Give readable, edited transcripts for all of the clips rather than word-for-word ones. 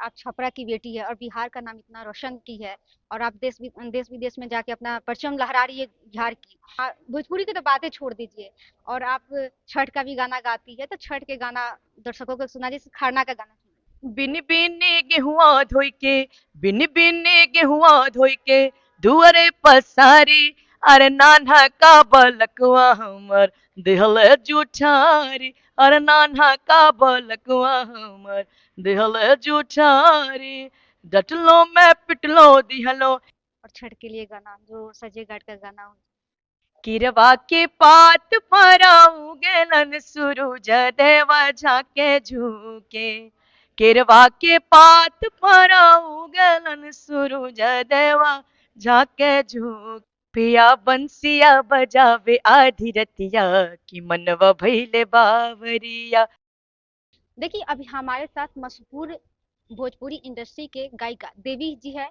आप छपरा की बेटी है और बिहार का नाम इतना रोशन की है और आप देश विदेश में जाके अपना परचम लहरा रही है बिहार की। भोजपुरी की तो बातें छोड़ दीजिए और आप छठ का भी गाना गाती है, तो छठ के गाना दर्शकों को सुना, जैसे खरना का गाना सुना। बिन बिने गेहुआ धोई के, बिन बिने गेहुआ धोई के, दुअरे पसारी, अरे नान्हा का बलकवा हमर देहल जुठारी, अरे नान्हा का बलकवा हमर देहल जुठारी, डटलो में पिटलो दिहलो। और छठ के लिए गाना जो सजे घाट का गाना हो। किरवा के पात फराऊ गेलन सूरज देवा झाके झुके, किरवा के पात फराऊ गेलन सूरज देवा झाके झुक, पिया बंसिया बजावे आधी रतिया कि मनवा भइले बावरिया। देखिए, अभी हमारे साथ मशहूर भोजपुरी इंडस्ट्री के गायिका देवी जी है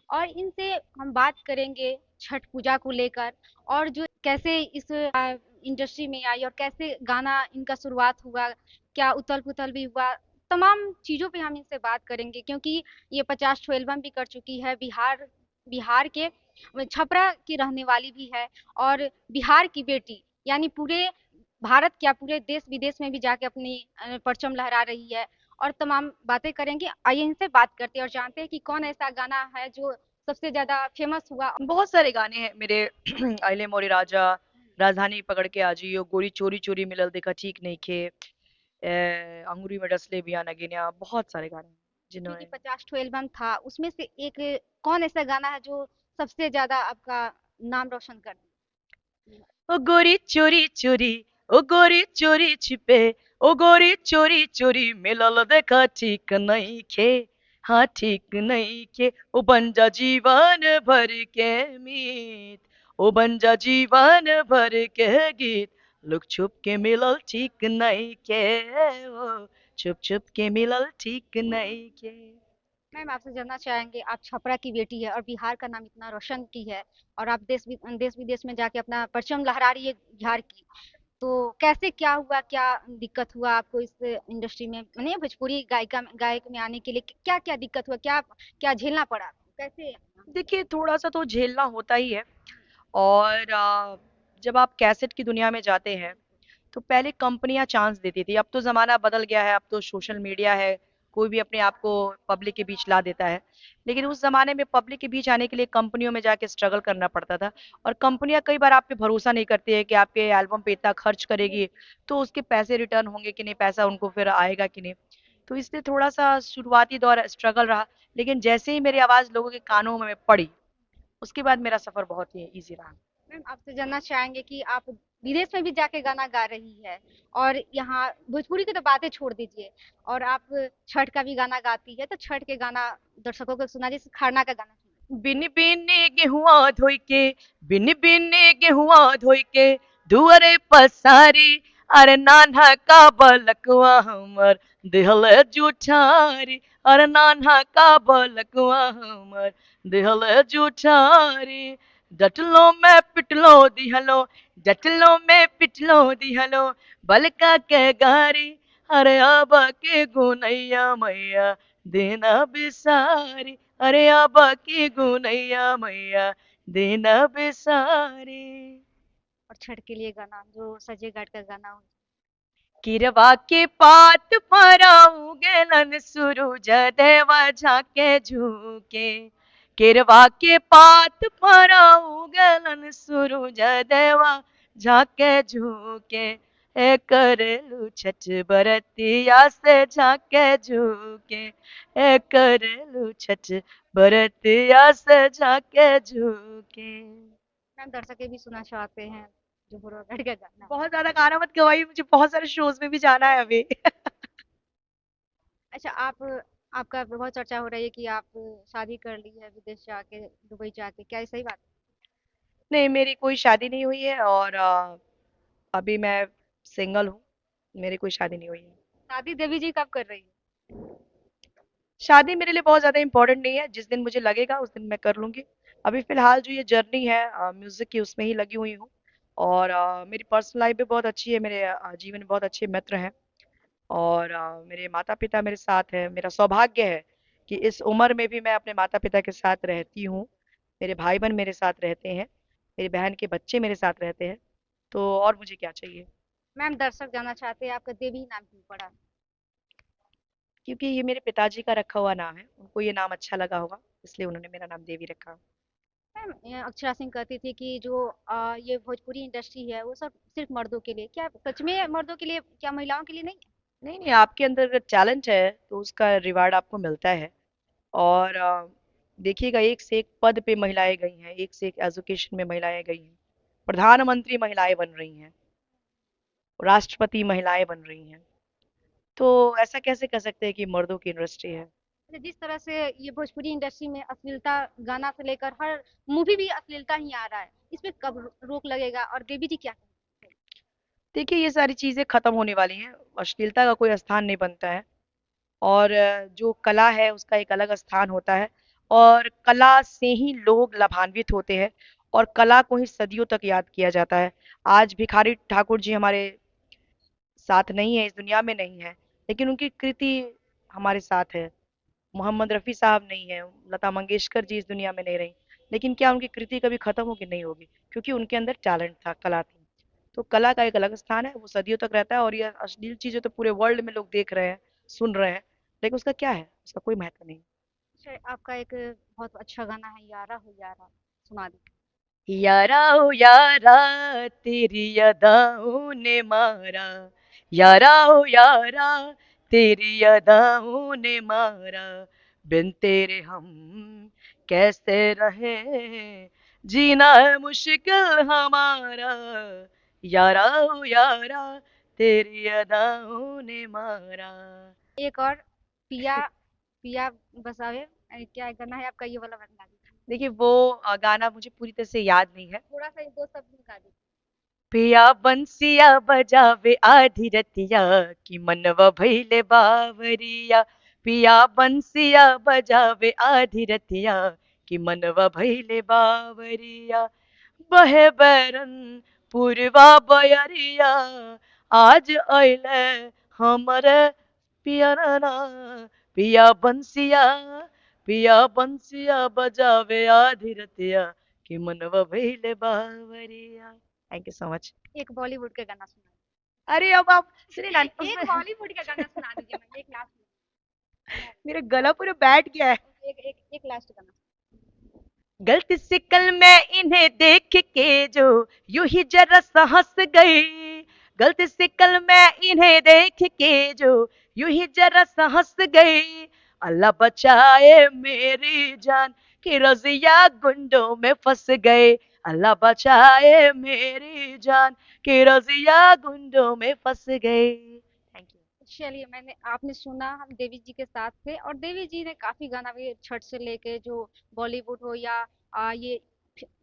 और इनसे हम बात करेंगे छठ पूजा को लेकर और जो कैसे इस इंडस्ट्री में आई और कैसे गाना इनका शुरुआत हुआ, क्या उथल पुथल भी हुआ, तमाम चीज़ों पे हम इनसे बात करेंगे क्योंकि ये 50 ठो एल्बम भी कर चुकी है। बिहार के छपरा की रहने वाली भी है और बिहार की बेटी, यानी पूरे भारत क्या पूरे देश विदेश में भी जाके अपनी परचम लहरा रही है और तमाम बातें करेंगे। आइए इनसे बात करते हैं और जानते हैं कि कौन ऐसा गाना है जो सबसे ज्यादा फेमस हुआ। बहुत सारे गाने हैं मेरे। आइले मोरे राजा, राजधानी पकड़ के आ जाइयो, गोरी चोरी चोरी मिलल देखा ठीक नहीं खे, अंगूरी में डसले बिया नगीनिया, बहुत सारे गाने हैं क्योंकि जिन्होंने। 50 ठो एल्बम था उसमें से एक कौन ऐसा गाना है जो सबसे ज्यादा आपका नाम रोशन कर दिया। ओ गोरी चोरी चोरी, ओ गोरी चोरी छिपे, ओ गोरी चोरी चोरी मिलल देखा ठीक नहीं खे, हाँ ठीक नहीं खे, ओ बन जा जीवन भर के मीत, ओ बन जा जीवन भर के गीत, लुक छुप के मिलल ठीक नहीं के, ओ छुप छुप के मिलल ठीक नहीं के। मैम, आपसे जानना चाहेंगे, आप छपरा की बेटी है और बिहार का नाम इतना रोशन की है और आप देश विदेश में जाके अपना परचम लहरा रही है बिहार की, तो कैसे क्या हुआ, क्या दिक्कत हुआ आपको इस इंडस्ट्री में, माने भोजपुरी गायक में आने के लिए क्या क्या दिक्कत हुआ, क्या क्या झेलना पड़ा आपको, कैसे। देखिए थोड़ा सा तो झेलना होता ही है। और जब आप कैसेट की दुनिया में जाते हैं तो पहले कंपनियां चांस देती थी, अब तो ज़माना बदल गया है, अब तो सोशल मीडिया है, कोई भी अपने आप को पब्लिक के बीच ला देता है। लेकिन उस ज़माने में पब्लिक के बीच आने के लिए कंपनियों में जाके स्ट्रगल करना पड़ता था। और कंपनियां कई बार आप पे भरोसा नहीं करती है कि आपके एल्बम पे इतना खर्च करेगी तो उसके पैसे रिटर्न होंगे कि नहीं, पैसा उनको फिर आएगा कि नहीं। तो इसलिए थोड़ा सा शुरुआती दौर स्ट्रगल रहा। लेकिन जैसे ही मेरी आवाज़ लोगों के कानों में पड़ी, उसके बाद मेरा सफ़र बहुत ही ईज़ी रहा। मैम, आपसे जानना चाहेंगे कि आप विदेश में भी जाके गाना गा रही है और यहाँ भोजपुरी की तो बातें छोड़ दीजिए और आप छठ का भी गाना गाती है, तो छठ के गाना दर्शकों को सुना, जैसे खरना का गाना सुना। बिन बिने गेहुआ धोई के, बिन बिने गेहुआ धोई के, दुअरे पसारी, अरे नान्हा का बलकवा हमर देहल जुठारी, अरे नान्हा का बलकवा हमर देहल जुठारी, डटलो में पिटलो दिहलो, डटलो में पिटलो दिहलो, बलका के गारी, अरे आबा के गुनैया मैया देना बिसारी, अरे आबा की गुनैया मैया देना बेसारी। और छठ के लिए गाना जो सजे घाट का गाना हो। किरवा के पात फराऊ गेलन सूरज देवा झाके झुके, किरवा के पात फराऊ गेलन सूरज देवा झाके झुके, ए करेलू छठ बरतिया से झाके झुके, ए करेलू छठ बरतिया से झाके झुके। मैम, दर्शक ये भी सुनना चाहते हैं जो बुरगढ़ का गाना। बहुत ज्यादा गाना मत गवाइए, मुझे बहुत सारे शोज में भी जाना है अभी। अच्छा, आप आपका बहुत चर्चा हो रही है कि आप शादी कर ली है विदेश जाके, दुबई जाके, क्या ये सही बात है? नहीं, मेरी कोई शादी नहीं हुई है और अभी मैं सिंगल हूँ, मेरी कोई शादी नहीं हुई है। शादी देवी जी कब कर रही है? शादी मेरे लिए बहुत ज़्यादा इम्पोर्टेंट नहीं है, जिस दिन मुझे लगेगा उस दिन मैं कर लूँगी। अभी फ़िलहाल जो ये जर्नी है म्यूज़िक की, उसमें ही लगी हुई हूँ। और मेरी पर्सनल लाइफ भी बहुत अच्छी है, मेरे जीवन में बहुत अच्छे मित्र हैं और मेरे माता-पिता मेरे साथ हैं। मेरा सौभाग्य है कि इस उम्र में भी मैं अपने माता-पिता के साथ रहती हूँ। मेरे भाई-बहन मेरे साथ रहते हैं, मेरी बहन के बच्चे मेरे साथ रहते हैं, तो और मुझे क्या चाहिए? मैम दर्शक जानना चाहते हैं आपका देवी नाम क्यों पड़ा? क्योंकि ये मेरे पिताजी का रखा हुआ नाम है, उनको ये नाम अच्छा लगा होगा, इसलिए उन्होंने मेरा नाम देवी रखा। मैम अक्षरा सिंह कहती थी कि जो ये भोजपुरी इंडस्ट्री है वो सब सिर्फ मर्दों के लिए, क्या सच में मर्दों के लिए, क्या महिलाओं के लिए नहीं? नहीं, नहीं, आपके अंदर अगर टैलेंट है, तो उसका रिवार्ड आपको मिलता है। और देखिएगा एक से एक पद पे महिलाएं गई हैं, एक से एक एजुकेशन में महिलाएं गई हैं, प्रधानमंत्री महिलाएं बन रही हैं, राष्ट्रपति महिलाएं बन रही हैं। तो ऐसा कैसे कह सकते हैं कि मर्दों की इंडस्ट्री है? अच्छा, जिस तरह से ये भोजपुरी इंडस्ट्री में अश्लीलता गाना से लेकर हर मूवी भी अश्लीलता ही आ रहा है, इस पे कब रोक लगेगा और देवी जी क्या कहेंगे? देखिए ये सारी चीजें खत्म होने वाली हैं, अश्लीलता का कोई स्थान नहीं बनता है। और जो कला है उसका एक अलग स्थान होता है, और कला से ही लोग लाभान्वित होते हैं, और कला को ही सदियों तक याद किया जाता है। आज भिखारी ठाकुर जी हमारे साथ नहीं है, इस दुनिया में नहीं है, लेकिन उनकी कृति हमारे साथ है। मोहम्मद रफ़ी साहब नहीं है, लता मंगेशकर जी इस दुनिया में नहीं रहीं, लेकिन क्या उनकी कृति कभी खत्म होगी? नहीं होगी, क्योंकि उनके अंदर टैलेंट था, कला थी। तो कला का एक अलग स्थान है, वो सदियों तक रहता है, और ये अश्लील चीजें तो पूरे वर्ल्ड में लोग देख रहे हैं, सुन रहे हैं, लेकिन उसका क्या है? उसका कोई महत्व नहीं। अच्छा, आपका एक बहुत अच्छा गाना है यारा हो यारा, सुना दीजिए। यारा ओ यारा, तेरी अदाओं ने मारा, यारा ओ यारा, तेरी अदाओं ने मारा, बिन तेरे हम कैसे रहे, जीना है मुश्किल हमारा, यारा ओ यारा, तेरी अदाओं ने मारा। एक और पिया पिया बसावे, क्या गाना है आपका, ये वाला बता दीजिए। देखिए वो गाना मुझे पूरी तरह से याद नहीं है। थोड़ा सा दो शब्द गा दीजिए। पिया बंसिया बजावे आधी रतिया, कि मनवा भइले बावरिया, पिया बंसिया बजावे आधी रतिया, कि मनवा भइले बावरिया, बहे बैरन पूर्वा बयरिया, आज अइले हमरे पियरना, पिया बंसिया, पिया बंसिया बजावे आधी रतिया, कि मनवा भइले बावरिया। Thank you so much. एक बॉलीवुड का गाना सुना अरे अब आप सुनिए ना दीजिए। एक उसमें बॉलीवुड का गाना सुना दीजिए मैम, एक लास्ट में। मेरा गला पूरा बैठ गया है। एक एक एक लास्ट गाना। गलती से कल मैं इन्हें देख के जो यूं ही जरा सा हंस गई, गलती से कल मैं इन्हें देख के जो यूं ही जरा सा हंस गई, अल्लाह बचाए मेरी जान, कि रजिया गुंडों में फंस गए, अल्लाह बचाए मेरी जान, कि रजिया गुंडों में फंस गए। Thank you. चलिए, मैंने आपने सुना, हम देवी जी के साथ थे और देवी जी ने काफी गाना भी छठ से लेके जो बॉलीवुड हो या ये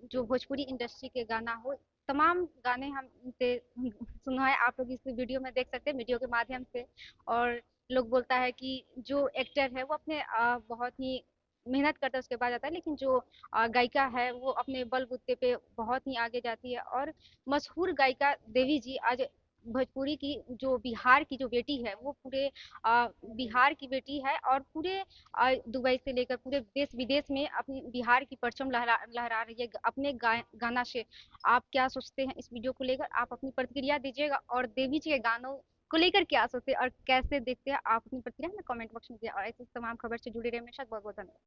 जो भोजपुरी इंडस्ट्री के गाना हो, तमाम गाने हम इनसे सुनवाए। आप लोग इस वीडियो में देख सकते हैं, वीडियो के माध्यम से। और लोग बोलता है कि जो एक्टर है वो अपने बहुत ही मेहनत करता है उसके बाद आता है, लेकिन जो गायिका है वो अपने बलबूते पे बहुत ही आगे जाती है। और मशहूर गायिका देवी जी आज भोजपुरी की, जो बिहार की जो बेटी है वो पूरे बिहार की बेटी है, और पूरे दुबई से लेकर पूरे देश विदेश में अपनी बिहार की परचम लहरा लहरा रही है अपने गाना से। आप क्या सोचते हैं इस वीडियो को लेकर? आप अपनी प्रतिक्रिया दीजिएगा, और देवी जी के गानों को लेकर क्या सोचते हैं और कैसे देखते हैं, आप अपनी प्रतिक्रिया हमें कमेंट बॉक्स में दिया। और ऐसे तमाम खबर से जुड़े रहे मेरे साथ। बहुत बहुत धन्यवाद।